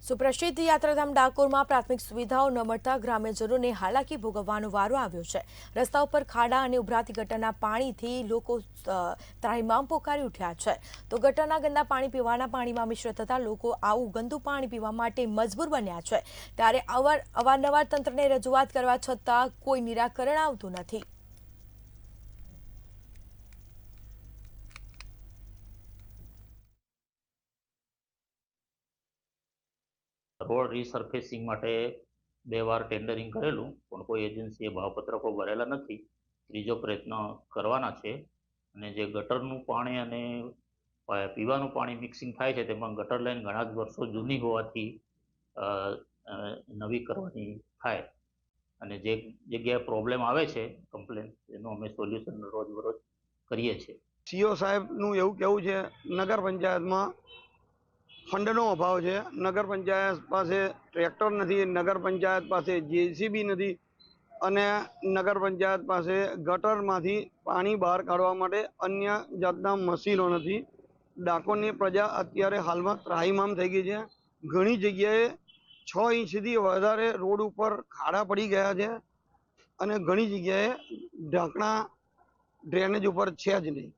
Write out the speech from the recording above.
સુપ્રસિદ્ધ યાત્રાધામ ડાકોરમાં પ્રાથમિક સુવિધાઓ ન મળતા ગ્રામ્યજનોને હાલાકી ભોગવવાનો વારો આવ્યો છે। રસ્તા ઉપર ખાડા અને ઉભરાતી ગટરના પાણીથી લોકો ત્રાહિમામ પોકારી ઉઠ્યા છે। તો ગટરના ગંદા પાણી પીવાના પાણીમાં મિશ્ર થતા લોકો આવું ગંદુ પાણી પીવા માટે મજબૂર બન્યા છે। ત્યારે અવારનવાર તંત્રને રજૂઆત કરવા છતાં કોઈ નિરાકરણ આવતું નથી। રોડ રીસર્ફેસિંગ માટે 2 વાર ટેન્ડરિંગ કરેલું પણ કોઈ એજન્સીએ ભાવપત્રકો ભરેલા નથી। ત્રીજો પ્રયત્ન કરવાના છે અને જે ગટરનું પાણી અને પીવાનું પાણી મિક્સિંગ થાય છે તેમાં ગટર લાઈન ઘણા જ વર્ષો જૂની હોવાથી નવી કરવાની થાય અને જે જગ્યાએ પ્રોબ્લેમ આવે છે કમ્પ્લેન એનું અમે સોલ્યુશન રોજબરોજ કરીએ છીએ। સીઓ સાહેબનું એવું કહેવું છે નગર પંચાયતમાં ફંડનો અભાવ છે। નગર પંચાયત પાસે ટ્રેક્ટર નથી, નગર પંચાયત પાસે જેસીબી નથી અને નગર પંચાયત પાસે ગટરમાંથી પાણી બહાર કાઢવા માટે અન્ય જાતના મશીનો નથી। ડાકોરની પ્રજા અત્યારે હાલમાં ત્રાહિમામ થઈ ગઈ છે। ઘણી જગ્યાએ 6 ઇંચથી વધારે રોડ ઉપર ખાડા પડી ગયા છે અને ઘણી જગ્યાએ ઢાંકણા ડ્રેનેજ ઉપર છે જ નહીં।